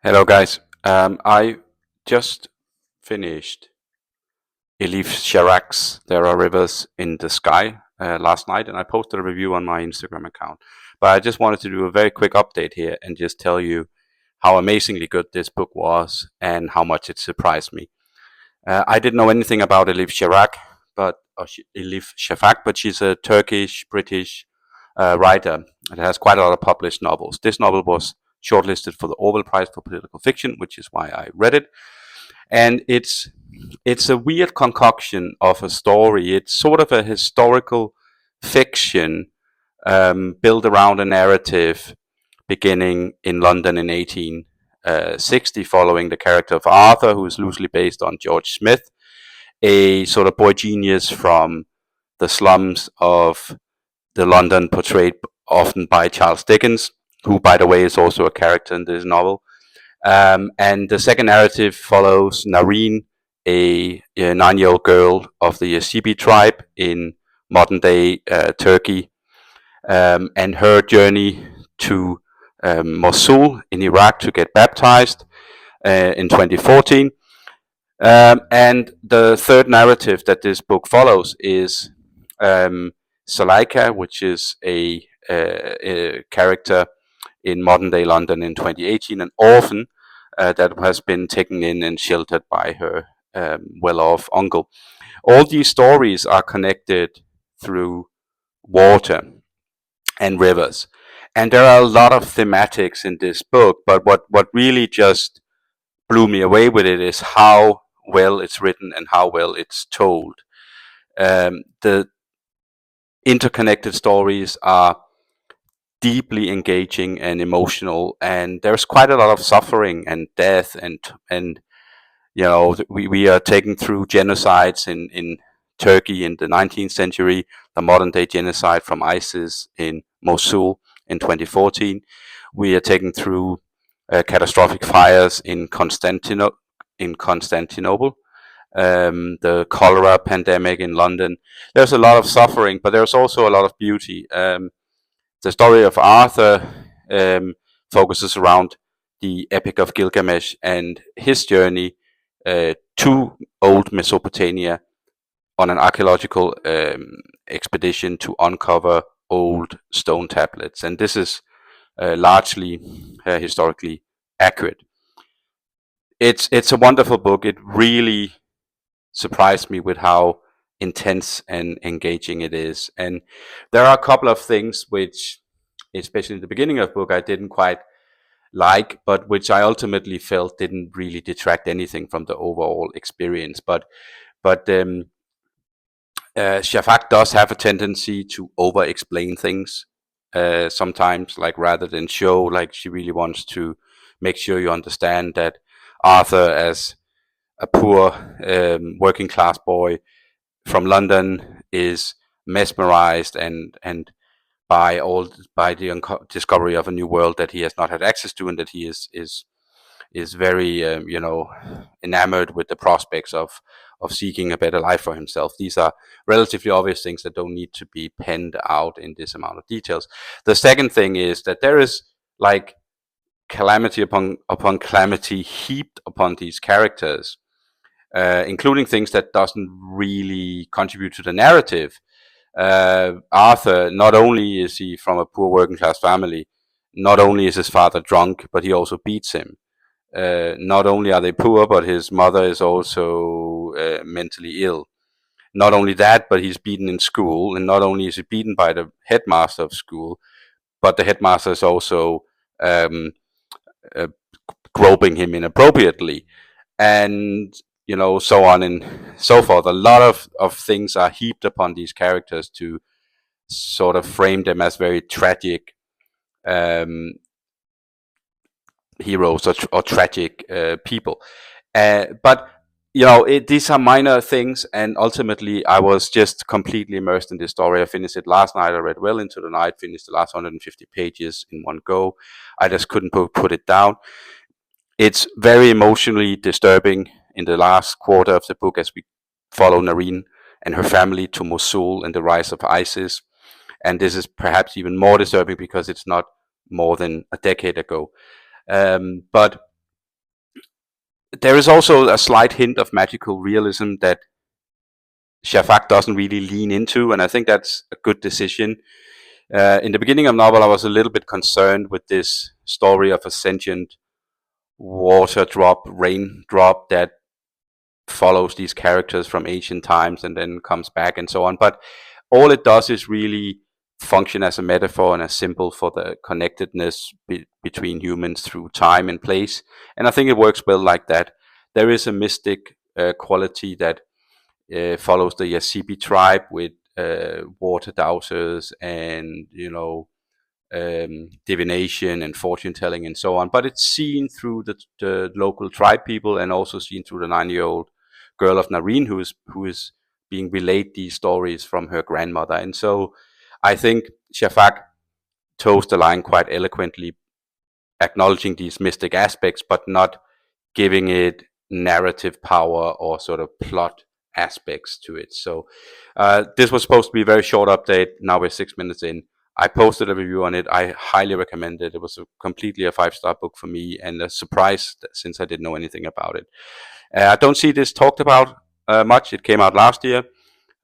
Hello, guys. I just finished Elif Shafak's "There Are Rivers in the Sky" last night, and I posted a review on my Instagram account. But I just wanted to do a very quick update here and just tell you how amazingly good this book was and how much it surprised me. I didn't know anything about Elif Shafak, but she's a Turkish British writer and has quite a lot of published novels. This novel was shortlisted for the Orwell Prize for Political Fiction, which is why I read it. And it's a weird concoction of a story. It's sort of a historical fiction built around a narrative beginning in London in 1860, following the character of Arthur, who is loosely based on George Smith, a sort of boy genius from the slums of the London portrayed often by Charles Dickens, who, by the way, is also a character in this novel. And the second narrative follows Nareen, a 9-year-old girl of the Yazidi tribe in modern day Turkey, and her journey to Mosul in Iraq to get baptized in 2014. And the third narrative that this book follows is Salaika, which is a character in modern day London in 2018, an orphan that has been taken in and sheltered by her well off uncle. All these stories are connected through water and rivers. And there are a lot of thematics in this book, but what really just blew me away with it is how well it's written and how well it's told. The interconnected stories are deeply engaging and emotional, and there's quite a lot of suffering and death, and we are taken through genocides in Turkey in the 19th century, the modern day genocide from ISIS in Mosul in 2014. We are taken through catastrophic fires in Constantinople, the cholera pandemic in London. There's a lot of suffering, but there's also a lot of beauty. The story of Arthur focuses around the Epic of Gilgamesh and his journey to old Mesopotamia on an archaeological expedition to uncover old stone tablets. And this is largely historically accurate. It's a wonderful book. It really surprised me with how intense and engaging it is. And there are a couple of things which, especially in the beginning of the book, I didn't quite like, but which I ultimately felt didn't really detract anything from the overall experience. But Shafak does have a tendency to over-explain things sometimes, like rather than show. Like she really wants to make sure you understand that Arthur, as a poor working class boy from London, is mesmerized and by the discovery of a new world that he has not had access to, and that he is very enamored with the prospects of seeking a better life for himself. These are relatively obvious things that don't need to be penned out in this amount of details. The second thing is that there is like calamity upon calamity heaped upon these characters, including things that doesn't really contribute to the narrative. Arthur, not only is he from a poor working class family, not only is his father drunk, but he also beats him. Not only are they poor, but his mother is also mentally ill. Not only that, but he's beaten in school, and not only is he beaten by the headmaster of school, but the headmaster is also um, uh, groping him inappropriately, and so on and so forth. A lot of things are heaped upon these characters to sort of frame them as very tragic um, heroes or tragic people. But these are minor things, and ultimately, I was just completely immersed in this story. I finished it last night. I read well into the night, finished the last 150 pages in one go. I just couldn't put it down. It's very emotionally disturbing in the last quarter of the book as we follow Nareen and her family to Mosul and the rise of ISIS. And this is perhaps even more disturbing because it's not more than a decade ago. But There is also a slight hint of magical realism that Shafak doesn't really lean into, and I think that's a good decision. In the beginning of the novel, I was a little bit concerned with this story of a sentient water drop, raindrop that follows these characters from ancient times and then comes back and so on. But all it does is really function as a metaphor and a symbol for the connectedness between humans through time and place. And I think it works well like that. There is a mystic quality that follows the Yasipi tribe with water dowsers and, divination and fortune telling and so on. But it's seen through the local tribe people and also seen through the 9-year-old girl of Nareen who is being relayed these stories from her grandmother. And so I think Shafak toes the line quite eloquently, acknowledging these mystic aspects, but not giving it narrative power or sort of plot aspects to it. So this was supposed to be a very short update. Now we're 6 minutes in. I posted a review on it. I highly recommend it. It was completely a 5-star book for me and a surprise since I didn't know anything about it. I don't see this talked about much. It came out last year.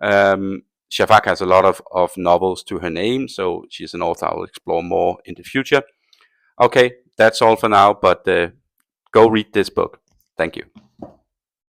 Shafak has a lot of novels to her name, so she's an author I'll explore more in the future. Okay, that's all for now, but go read this book. Thank you.